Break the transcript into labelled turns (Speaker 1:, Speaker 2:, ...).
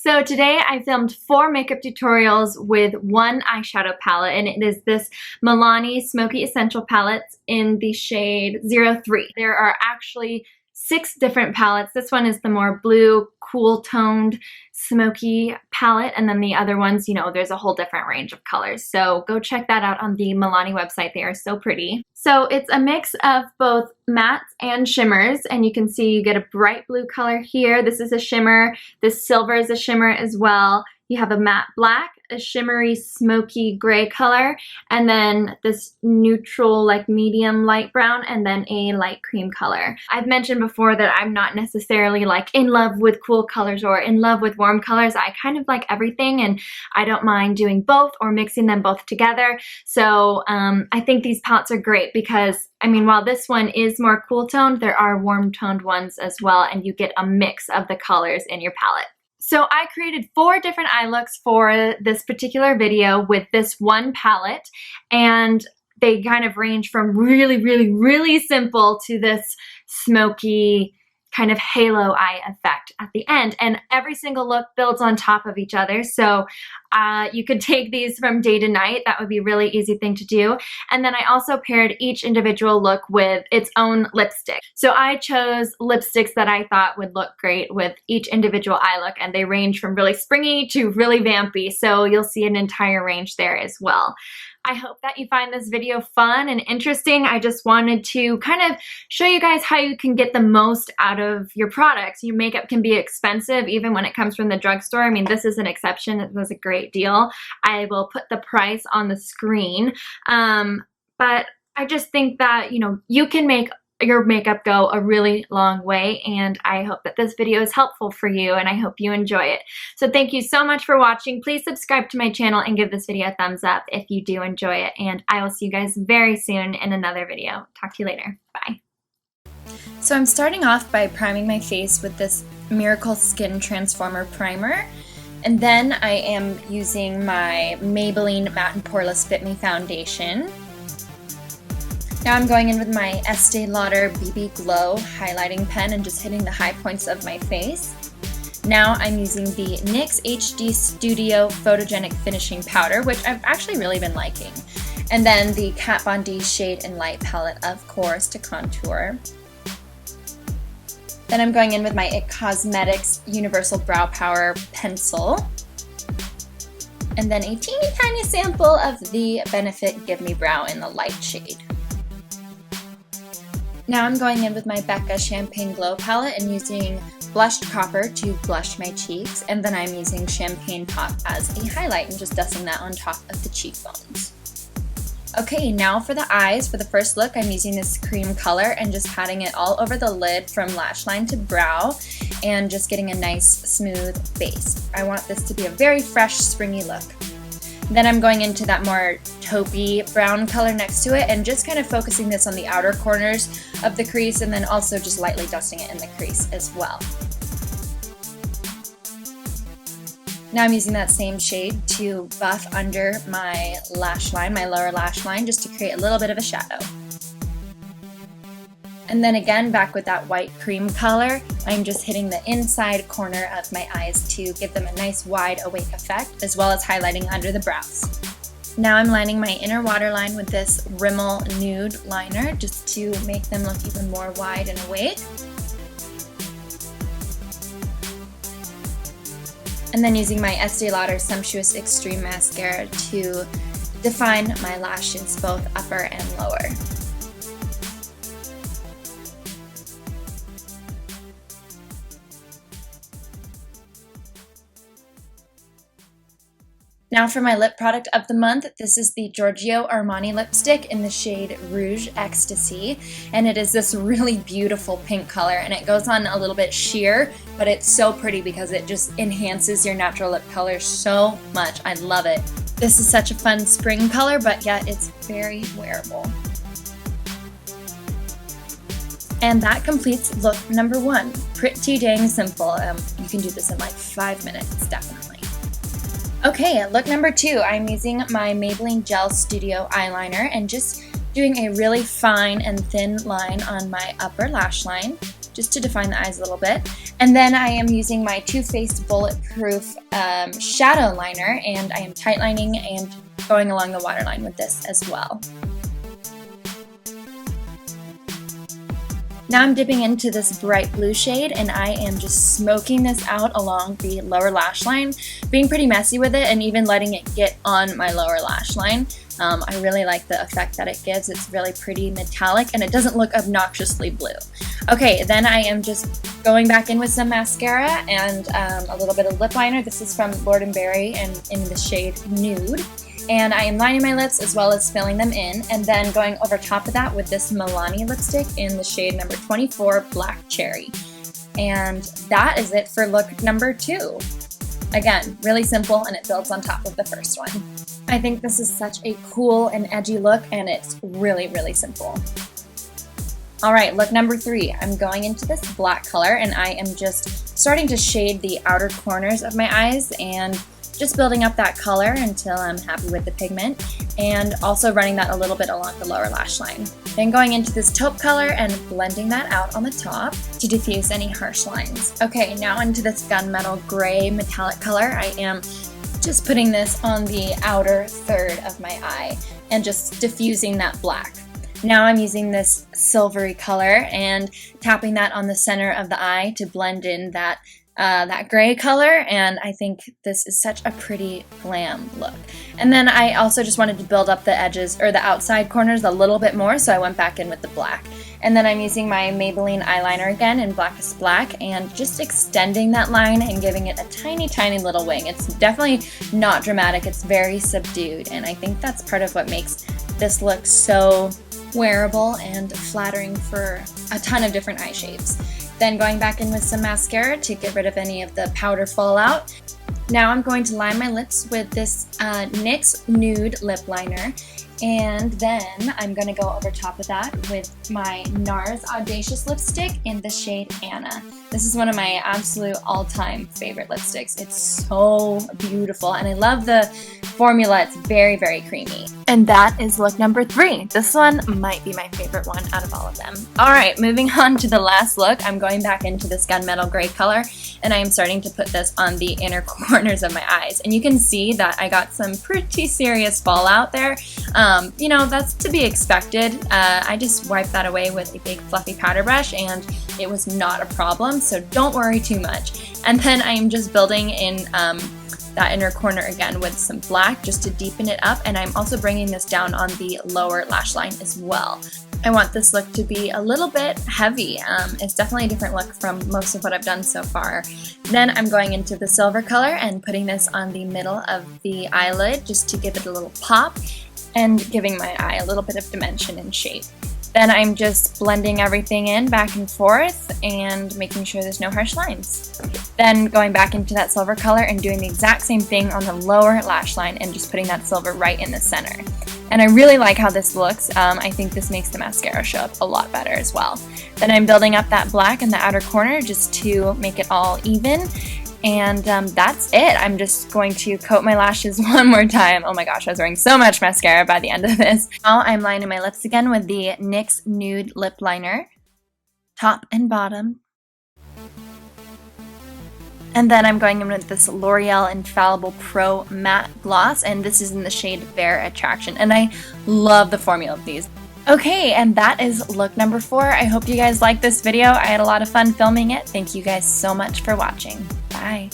Speaker 1: So today I filmed 4 makeup tutorials with one eyeshadow palette, and it is this Milani Smoky Essential Palette in the shade 03. There are actually 6 different palettes. This one is the more blue, cool toned, smoky palette, and then the other ones, you know, there's a whole different range of colors. So go check that out on the Milani website. They are so pretty. So it's a mix of both mattes and shimmers, and you can see you get a bright blue color here. This is a shimmer. This silver is a shimmer as well. You have a matte black, a shimmery smoky gray color, and then this neutral like medium light brown, and then a light cream color. I've mentioned before that I'm not necessarily like in love with cool colors or in love with warm colors. I kind of like everything, and I don't mind doing both or mixing them both together. So I think these palettes are great because, I mean, while this one is more cool toned, there are warm toned ones as well, and you get a mix of the colors in your palette. So I created 4 different eye looks for this particular video with this one palette, and they kind of range from really, really, really simple to this smoky kind of halo eye effect at the end, and every single look builds on top of each other. So you could take these from day to night. That would be a really easy thing to do. And then I also paired each individual look with its own lipstick. So I chose lipsticks that I thought would look great with each individual eye look, and they range from really springy to really vampy. So you'll see an entire range there as well. I hope that you find this video fun and interesting. I just wanted to kind of show you guys how you can get the most out of your products. Your makeup can be expensive even when it comes from the drugstore. I mean, this is an exception. It was a great deal. I will put the price on the screen. But I just think that, you know, you can make your makeup go a really long way, and I hope that this video is helpful for you, and I hope you enjoy it. So thank you so much for watching. Please subscribe to my channel and give this video a thumbs up if you do enjoy it, and I will see you guys very soon in another video. Talk to you later. Bye.
Speaker 2: So I'm starting off by priming my face with this Miracle Skin Transformer primer, and then I am using my Maybelline Matte and Poreless Fit Me foundation. Now I'm going in with my Estée Lauder BB Glow highlighting pen and just hitting the high points of my face. Now I'm using the NYX HD Studio Photogenic Finishing Powder, which I've actually really been liking. And then the Kat Von D Shade and Light palette, of course, to contour. Then I'm going in with my IT Cosmetics Universal Brow Power Pencil. And then a teeny tiny sample of the Benefit Give Me Brow in the light shade. Now I'm going in with my Becca Champagne Glow palette and using Blushed Copper to blush my cheeks, and then I'm using Champagne Pop as a highlight and just dusting that on top of the cheekbones. Okay, now for the eyes. For the first look, I'm using this cream color and just patting it all over the lid from lash line to brow and just getting a nice smooth base. I want this to be a very fresh, springy look. Then I'm going into that more taupey brown color next to it and just kind of focusing this on the outer corners of the crease, and then also just lightly dusting it in the crease as well. Now I'm using that same shade to buff under my lash line, my lower lash line, just to create a little bit of a shadow. And then again, back with that white cream color, I'm just hitting the inside corner of my eyes to give them a nice wide awake effect, as well as highlighting under the brows. Now I'm lining my inner waterline with this Rimmel Nude liner, just to make them look even more wide and awake. And then using my Estée Lauder Sumptuous Extreme Mascara to define my lashes, both upper and lower. Now for my lip product of the month, this is the Giorgio Armani lipstick in the shade Rouge Ecstasy, and it is this really beautiful pink color, and it goes on a little bit sheer, but it's so pretty because it just enhances your natural lip color so much. I love it. This is such a fun spring color, but yet it's very wearable. And that completes look number 1. Pretty dang simple. You can do this in like 5 minutes, definitely. Okay, look number 2. I'm using my Maybelline Gel Studio eyeliner and just doing a really fine and thin line on my upper lash line, just to define the eyes a little bit. And then I am using my Too Faced Bulletproof shadow liner, and I am tightlining and going along the waterline with this as well. Now I'm dipping into this bright blue shade, and I am just smoking this out along the lower lash line, being pretty messy with it and even letting it get on my lower lash line. I really like the effect that it gives. It's really pretty metallic and it doesn't look obnoxiously blue. Okay, then I am just going back in with some mascara and a little bit of lip liner. This is from Lord & Berry and in the shade Nude. And I am lining my lips as well as filling them in, and then going over top of that with this Milani lipstick in the shade number 24, Black Cherry. And that is it for look number 2. Again, really simple, and it builds on top of the first one. I think this is such a cool and edgy look, and it's really, really simple. Alright, look number 3. I'm going into this black color, and I am just starting to shade the outer corners of my eyes and just building up that color until I'm happy with the pigment, and also running that a little bit along the lower lash line. Then going into this taupe color and blending that out on the top to diffuse any harsh lines. Okay, now into this gunmetal gray metallic color. I am just putting this on the outer third of my eye and just diffusing that black. Now I'm using this silvery color and tapping that on the center of the eye to blend in that gray color, and I think this is such a pretty glam look. And then I also just wanted to build up the edges or the outside corners a little bit more, so I went back in with the black. And then I'm using my Maybelline eyeliner again in Blackest Black and just extending that line and giving it a tiny, tiny little wing. It's definitely not dramatic, it's very subdued, and I think that's part of what makes this look so wearable and flattering for a ton of different eye shapes. Then going back in with some mascara to get rid of any of the powder fallout. Now I'm going to line my lips with this NYX Nude lip liner, and then I'm going to go over top of that with my NARS Audacious lipstick in the shade Anna. This is one of my absolute all-time favorite lipsticks. It's so beautiful, and I love the formula. It's very, very creamy. And that is look number 3. This one might be my favorite one out of all of them. Alright, moving on to the last look. I'm going back into this gunmetal gray color, and I am starting to put this on the inner corners of my eyes. And you can see that I got some pretty serious fallout there. You know, that's to be expected. I just wiped that away with a big fluffy powder brush, and it was not a problem, so don't worry too much. And then I'm just building in that inner corner again with some black just to deepen it up, and I'm also bringing this down on the lower lash line as well. I want this look to be a little bit heavy. It's definitely a different look from most of what I've done so far. Then I'm going into the silver color and putting this on the middle of the eyelid just to give it a little pop and giving my eye a little bit of dimension and shape. Then I'm just blending everything in back and forth and making sure there's no harsh lines. Then going back into that silver color and doing the exact same thing on the lower lash line and just putting that silver right in the center. And I really like how this looks. I think this makes the mascara show up a lot better as well. Then I'm building up that black in the outer corner just to make it all even. And that's it. I'm just going to coat my lashes one more time. Oh my gosh, I was wearing so much mascara by the end of this. Now I'm lining my lips again with the NYX Nude lip liner, top and bottom. And then I'm going in with this L'Oreal Infallible Pro Matte Gloss, and this is in the shade Bare Attraction. And I love the formula of these. Okay, and that is look number 4. I hope you guys liked this video. I had a lot of fun filming it. Thank you guys so much for watching. Bye.